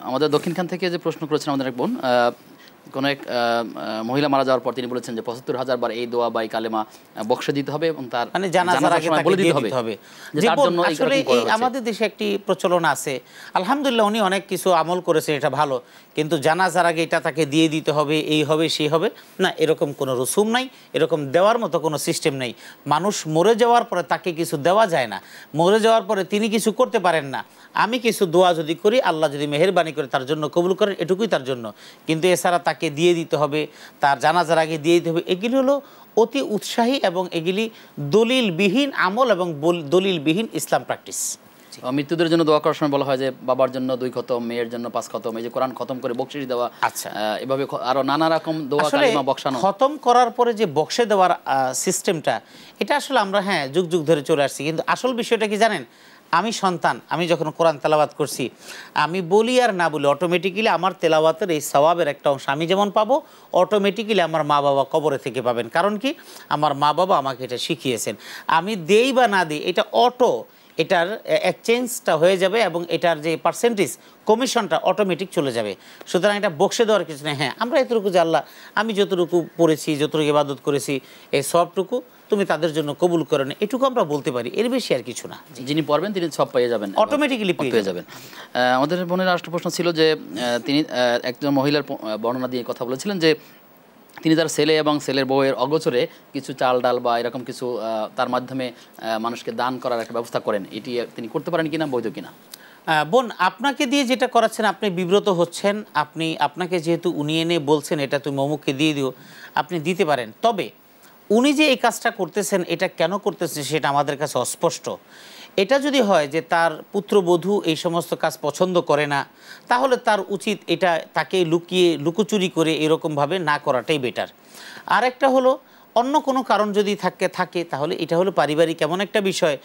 আমাদের দক্ষিণখান থেকে যে প্রশ্ন করেছেন আমাদের এক বোন, কোনো এক মহিলা মারা যাওয়ার পর তিনি বলেছেন যে ৭৫,০০০ বার এই দোয়া বা এই কালেমা বক্সে দিতে হবে এবং তার মানে জানাজার আগে তাকে দিয়ে দিতে হবে। আসলে এই আমাদের দেশে একটি প্রচলন আছে, আলহামদুলিল্লাহ উনি অনেক কিছু আমল করেছে, এটা ভালো, কিন্তু জানাজার আগে এটা তাকে দিয়ে দিতে হবে, এই হবে সেই হবে না, এরকম কোনো রসুম নাই, এরকম দেওয়ার মতো কোনো সিস্টেম নেই। মানুষ মরে যাওয়ার পরে তাকে কিছু দেওয়া যায় না, মরে যাওয়ার পরে তিনি কিছু করতে পারেন না। আমি কিছু দোয়া যদি করি, আল্লাহ যদি মেহেরবানি করে তার জন্য কবুল করেন, এটুকুই তার জন্য, কিন্তু এছাড়া তাকে দিয়ে দিতে হবে, তার জানাজার আগে দিয়ে দিতে হবে, এগুলি হলো অতি উৎসাহী এবং এগুলি দলিলবিহীন আমল এবং দলিলবিহীন ইসলাম প্র্যাকটিস। মৃত্যুদের জন্য দোয়া করার সময় বলা হয় যে বাবার জন্য 2 খতম, মেয়ের জন্য 5 খতম, এই যে কোরআন খতম করে বকশিশ দেওয়া, আচ্ছা এভাবে আরো নানা রকম দোয়া কালিমা বক্সানো। খতম করার পরে যে বক্সে দেওয়ার সিস্টেমটা, এটা আসলে আমরা যুগ যুগ ধরে চলে আসছি, কিন্তু আসল বিষয়টা কি জানেন, আমি সন্তান, আমি যখন কোরআন তেলাওয়াত করছি, আমি বলি আর না বলি অটোমেটিক্যালি আমার তেলাওয়াতের এই সওয়াবের একটা অংশ আমি যেমন পাবো, অটোমেটিক্যালি আমার মা বাবা কবরে থেকে পাবেন। কারণ কি, আমার মা বাবা আমাকে এটা শিখিয়েছেন। আমি দেই বা না দিই, এটা এটার এক্সচেঞ্জটা হয়ে যাবে এবং এটার যে পার্সেন্টেজ কমিশনটা অটোমেটিক চলে যাবে। সুতরাং এটা বক্সে দেওয়ার কিছু নেই। হ্যাঁ, আমরা এতটুকু যে আল্লাহ আমি যতটুকু পড়েছি, যতটুকু ইবাদত করেছি, এই সবটুকু তুমি তাদের জন্য কবুল করে না, এটুকু আমরা বলতে পারি, এর বেশি আর কিছু না। যিনি পড়বেন তিনি সব পেয়ে যাবেন, অটোমেটিক্যালি পেয়ে যাবেন। আমাদের বোনের রাষ্ট্র প্রশ্ন ছিল যে তিনি একজন মহিলার বর্ণনা দিয়ে কথা বলেছিলেন যে তিনি তার ছেলে এবং ছেলের বউয়ের অগোচরে কিছু চাল ডাল বা এরকম কিছু তার মাধ্যমে মানুষকে দান করার একটা ব্যবস্থা করেন, এটি তিনি করতে পারেন কিনা, বৈধ কিনা? বোন, আপনাকে দিয়ে যেটা করাচ্ছেন আপনি বিব্রত হচ্ছেন, আপনাকে যেহেতু উনি এনে বলছেন এটা তুমি অমুককে দিয়ে দিও, আপনি দিতে পারেন। তবে উনি যে এই কাজটা করতেছেন, এটা কেন করতেছেন সেটা আমাদের কাছে অস্পষ্ট। এটা যদি হয় যে তার পুত্রবধূ এই সমস্ত কাজ পছন্দ করে না, তাহলে তার উচিত এটা তাকে লুকোচুরি করে এরকমভাবে না করাটাই বেটার। আর একটা হলো, অন্য কোনো কারণ যদি থাকে তাহলে এটা হলো পারিবারিক এমন একটা বিষয়,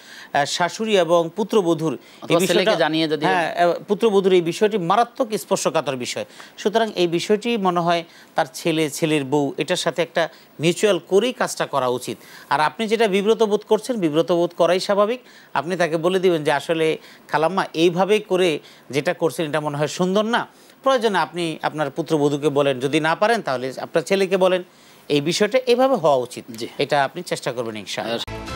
শাশুড়ি এবং পুত্রবধূর এই বিষয়টা জানিয়ে যদি, হ্যাঁ, পুত্রবধূর এই বিষয়টি মারাত্মক স্পর্শকাতর বিষয়। সুতরাং এই বিষয়টি মনে হয় তার ছেলের বউ এটার সাথে একটা মিউচুয়াল করেই কাজটা করা উচিত। আর আপনি যেটা বিব্রত বোধ করছেন, বিব্রত বোধ করাই স্বাভাবিক। আপনি তাকে বলে দিবেন যে আসলে খালাম্মা এইভাবে করে যেটা করছেন এটা মনে হয় সুন্দর না, প্রয়োজনে আপনি আপনার পুত্রবধূকে বলেন, যদি না পারেন তাহলে আপনার ছেলেকে বলেন, এই বিষয়টা এভাবে হওয়া উচিত, এটা আপনি চেষ্টা করবেন ইনশাআল্লাহ।